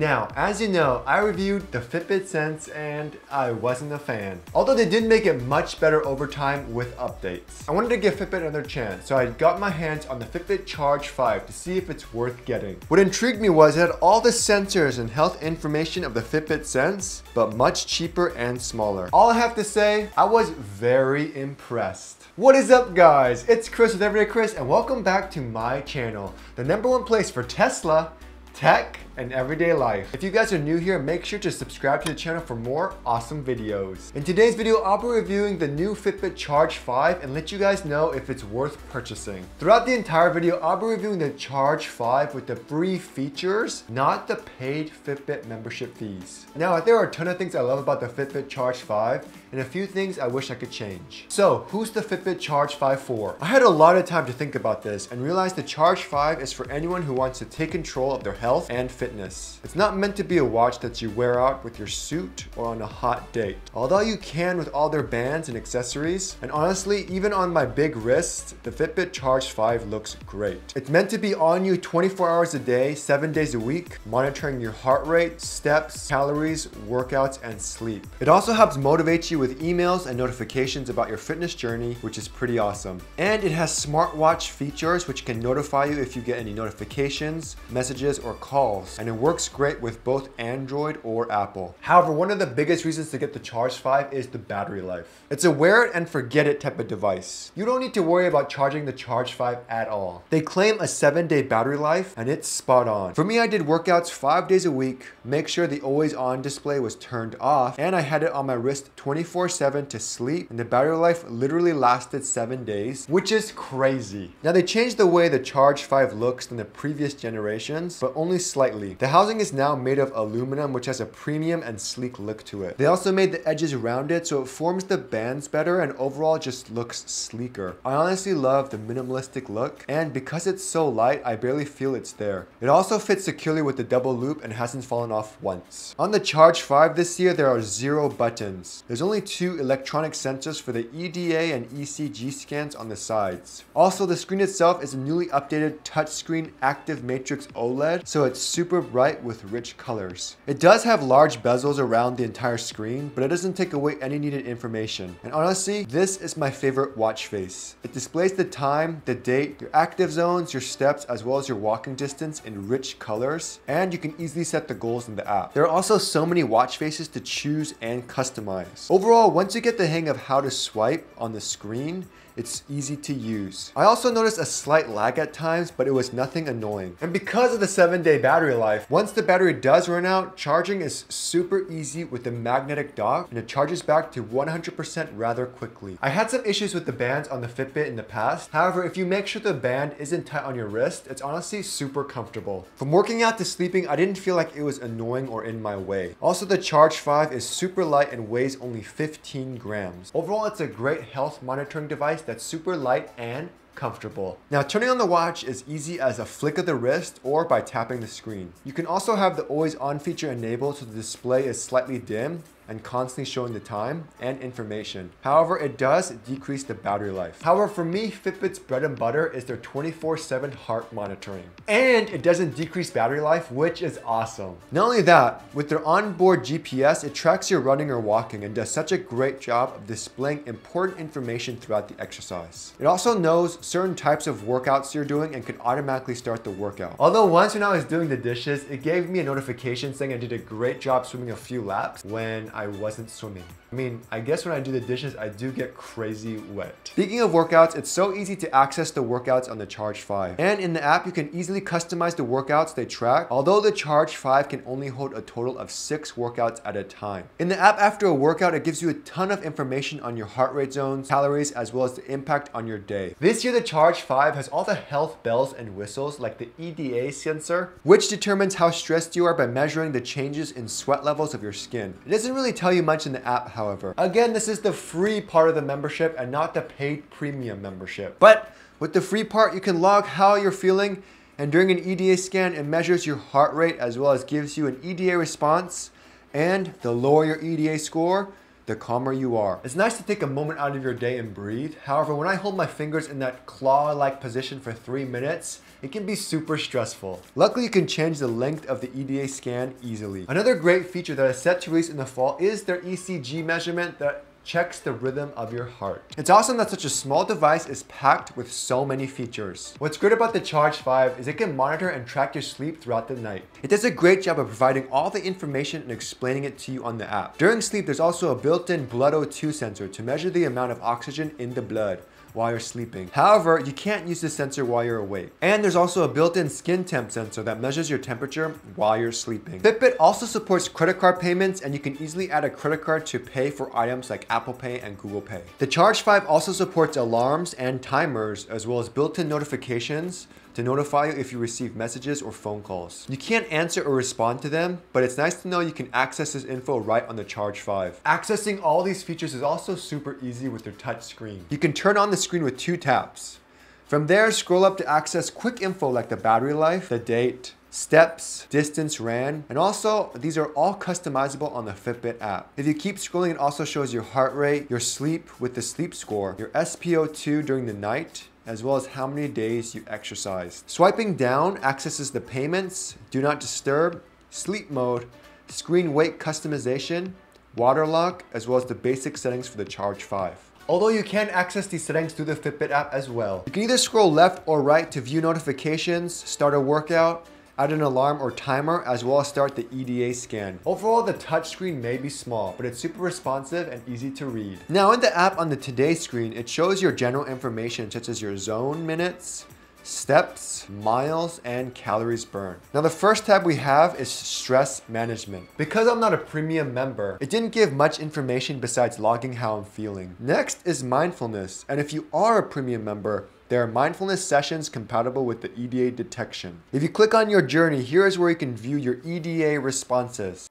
Now, as you know, I reviewed the Fitbit Sense and I wasn't a fan. Although they did make it much better over time with updates. I wanted to give Fitbit another chance, so I got my hands on the Fitbit CHARGE 5 to see if it's worth getting. What intrigued me was it had all the sensors and health information of the Fitbit Sense, but much cheaper and smaller. All I have to say, I was very impressed. What is up, guys? It's Chris with Everyday Chris, and welcome back to my channel, the #1 place for Tesla, tech, and everyday life. If you guys are new here, make sure to subscribe to the channel for more awesome videos. In today's video, I'll be reviewing the new Fitbit CHARGE 5 and let you guys know if it's worth purchasing. Throughout the entire video, I'll be reviewing the CHARGE 5 with the free features, not the paid Fitbit membership fees. Now, there are a ton of things I love about the Fitbit CHARGE 5 and a few things I wish I could change. So, who's the Fitbit CHARGE 5 for? I had a lot of time to think about this and realized the CHARGE 5 is for anyone who wants to take control of their health and fitness. It's not meant to be a watch that you wear out with your suit or on a hot date. Although you can with all their bands and accessories, and honestly, even on my big wrist, the Fitbit CHARGE 5 looks great. It's meant to be on you 24 hours a day, 7 days a week, monitoring your heart rate, steps, calories, workouts, and sleep. It also helps motivate you with emails and notifications about your fitness journey, which is pretty awesome. And it has smartwatch features which can notify you if you get any notifications, messages, or calls. And it works great with both Android or Apple. However, one of the biggest reasons to get the CHARGE 5 is the battery life. It's a wear it and forget it type of device. You don't need to worry about charging the CHARGE 5 at all. They claim a 7-day battery life and it's spot on. For me, I did workouts 5 days a week, make sure the always on display was turned off, and I had it on my wrist 24/7 to sleep, and the battery life literally lasted 7 days, which is crazy. Now, they changed the way the CHARGE 5 looks than the previous generations, but only slightly. The housing is now made of aluminum, which has a premium and sleek look to it. They also made the edges rounded so it forms the bands better and overall just looks sleeker. I honestly love the minimalistic look, and because it's so light, I barely feel it's there. It also fits securely with the double loop and hasn't fallen off once. On the CHARGE 5 this year, there are 0 buttons. There's only 2 electronic sensors for the EDA and ECG scans on the sides. Also, the screen itself is a newly updated touchscreen active matrix OLED, so it's super bright with rich colors. It does have large bezels around the entire screen, but it doesn't take away any needed information. And honestly, this is my favorite watch face. It displays the time, the date, your active zones, your steps, as well as your walking distance in rich colors, and you can easily set the goals in the app. There are also so many watch faces to choose and customize. Overall, once you get the hang of how to swipe on the screen, it's easy to use. I also noticed a slight lag at times, but it was nothing annoying. And because of the 7-day battery life, once the battery does run out, charging is super easy with the magnetic dock, and it charges back to 100% rather quickly. I had some issues with the bands on the Fitbit in the past. However, if you make sure the band isn't tight on your wrist, it's honestly super comfortable. From working out to sleeping, I didn't feel like it was annoying or in my way. Also, the CHARGE 5 is super light and weighs only 15 grams. Overall, it's a great health monitoring device that's super light and comfortable. Now, turning on the watch is easy as a flick of the wrist or by tapping the screen. You can also have the always on feature enabled so the display is slightly dim and constantly showing the time and information. However, it does decrease the battery life. However, for me, Fitbit's bread and butter is their 24/7 heart monitoring. And it doesn't decrease battery life, which is awesome. Not only that, with their onboard GPS, it tracks your running or walking and does such a great job of displaying important information throughout the exercise. It also knows certain types of workouts you're doing and can automatically start the workout. Although once when I was doing the dishes, it gave me a notification saying I did a great job swimming a few laps when I wasn't swimming. I mean, I guess when I do the dishes, I do get crazy wet. Speaking of workouts, it's so easy to access the workouts on the CHARGE 5. And in the app, you can easily customize the workouts they track, although the CHARGE 5 can only hold a total of 6 workouts at a time. In the app, after a workout, it gives you a ton of information on your heart rate zones, calories, as well as the impact on your day. This year, the CHARGE 5 has all the health bells and whistles like the EDA sensor, which determines how stressed you are by measuring the changes in sweat levels of your skin. It doesn't really tell you much in the app, however. Again, this is the free part of the membership and not the paid premium membership. But with the free part, you can log how you're feeling, and during an EDA scan, it measures your heart rate as well as gives you an EDA response. And the lower your EDA score, the calmer you are. It's nice to take a moment out of your day and breathe. However, when I hold my fingers in that claw-like position for 3 minutes, it can be super stressful. Luckily, you can change the length of the EDA scan easily. Another great feature that is set to release in the fall is their ECG measurement that checks the rhythm of your heart. It's awesome that such a small device is packed with so many features. What's great about the Charge 5 is it can monitor and track your sleep throughout the night. It does a great job of providing all the information and explaining it to you on the app. During sleep, there's also a built-in blood O2 sensor to measure the amount of oxygen in the blood while you're sleeping. However, you can't use this sensor while you're awake. And there's also a built-in skin temp sensor that measures your temperature while you're sleeping. Fitbit also supports credit card payments, and you can easily add a credit card to pay for items like Apple Pay and Google Pay. The Charge 5 also supports alarms and timers, as well as built-in notifications to notify you if you receive messages or phone calls. You can't answer or respond to them, but it's nice to know you can access this info right on the Charge 5. Accessing all these features is also super easy with your touch screen. You can turn on the screen with 2 taps. From there, scroll up to access quick info like the battery life, the date, steps, distance ran, and also these are all customizable on the Fitbit app. If you keep scrolling, it also shows your heart rate, your sleep with the sleep score, your SpO2 during the night, as well as how many days you exercised. Swiping down accesses the payments, do not disturb, sleep mode, screen weight customization, water lock, as well as the basic settings for the Charge 5. Although you can access these settings through the Fitbit app as well. You can either scroll left or right to view notifications, start a workout, add an alarm or timer, as well as start the EDA scan. Overall, the touchscreen may be small, but it's super responsive and easy to read. Now in the app on the Today screen, it shows your general information such as your zone minutes, steps, miles, and calories burned. Now the first tab we have is stress management. Because I'm not a premium member, it didn't give much information besides logging how I'm feeling. Next is mindfulness, and if you are a premium member, there are mindfulness sessions compatible with the EDA detection. If you click on your journey, here is where you can view your EDA responses.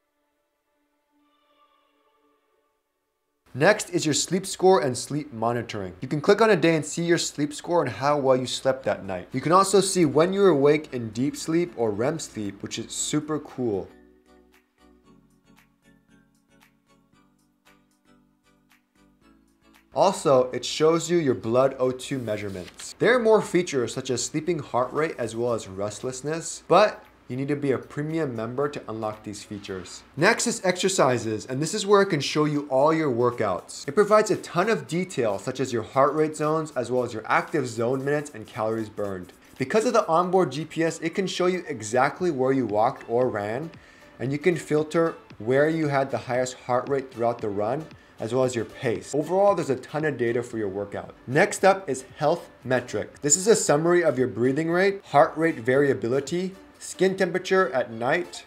Next is your sleep score and sleep monitoring. You can click on a day and see your sleep score and how well you slept that night. You can also see when you were awake in deep sleep or REM sleep, which is super cool. Also, it shows you your blood O2 measurements. There are more features such as sleeping heart rate as well as restlessness, but you need to be a premium member to unlock these features. Next is exercises, and this is where it can show you all your workouts. It provides a ton of detail such as your heart rate zones as well as your active zone minutes and calories burned. Because of the onboard GPS, it can show you exactly where you walked or ran, and you can filter where you had the highest heart rate throughout the run, as well as your pace. Overall, there's a ton of data for your workout. Next up is health metrics. This is a summary of your breathing rate, heart rate variability, skin temperature at night,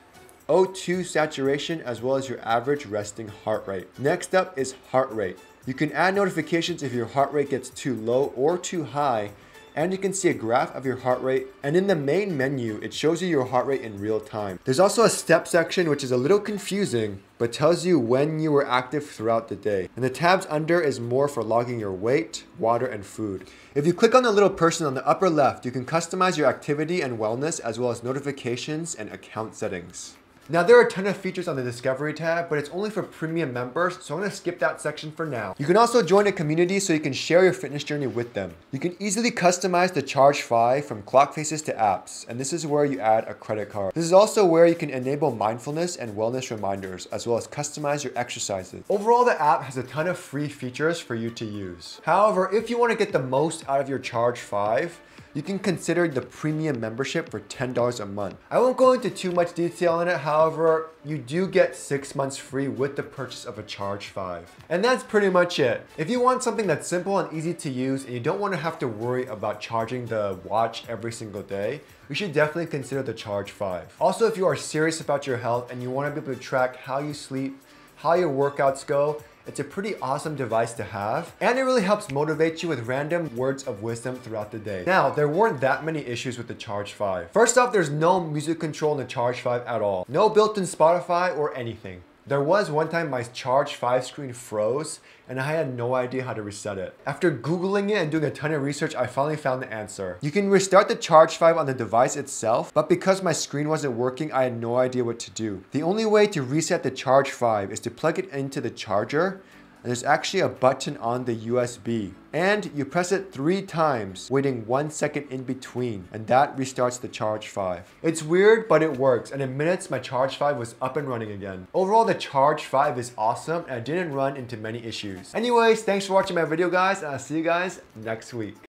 O2 saturation, as well as your average resting heart rate. Next up is heart rate. You can add notifications if your heart rate gets too low or too high, and you can see a graph of your heart rate, and in the main menu, it shows you your heart rate in real time. There's also a step section, which is a little confusing, but tells you when you were active throughout the day. And the tabs under is more for logging your weight, water, and food. If you click on the little person on the upper left, you can customize your activity and wellness, as well as notifications and account settings. Now there are a ton of features on the Discovery tab, but it's only for premium members, so I'm gonna skip that section for now. You can also join a community so you can share your fitness journey with them. You can easily customize the Charge 5 from clock faces to apps, and this is where you add a credit card. This is also where you can enable mindfulness and wellness reminders, as well as customize your exercises. Overall, the app has a ton of free features for you to use. However, if you wanna get the most out of your Charge 5, you can consider the premium membership for $10 a month. I won't go into too much detail on it, however, you do get 6 months free with the purchase of a Charge 5. And that's pretty much it. If you want something that's simple and easy to use and you don't want to have to worry about charging the watch every single day, you should definitely consider the Charge 5. Also, if you are serious about your health and you want to be able to track how you sleep, how your workouts go, it's a pretty awesome device to have, and it really helps motivate you with random words of wisdom throughout the day. Now, there weren't that many issues with the Charge 5. First off, there's no music control in the Charge 5 at all. No built-in Spotify or anything. There was one time my Charge 5 screen froze and I had no idea how to reset it. After Googling it and doing a ton of research, I finally found the answer. You can restart the Charge 5 on the device itself, but because my screen wasn't working, I had no idea what to do. The only way to reset the Charge 5 is to plug it into the charger, and there's actually a button on the USB. And you press it 3 times, waiting 1 second in between, and that restarts the Charge 5. It's weird, but it works, and in minutes my Charge 5 was up and running again. Overall, the Charge 5 is awesome, and I didn't run into many issues. Anyways, thanks for watching my video, guys, and I'll see you guys next week.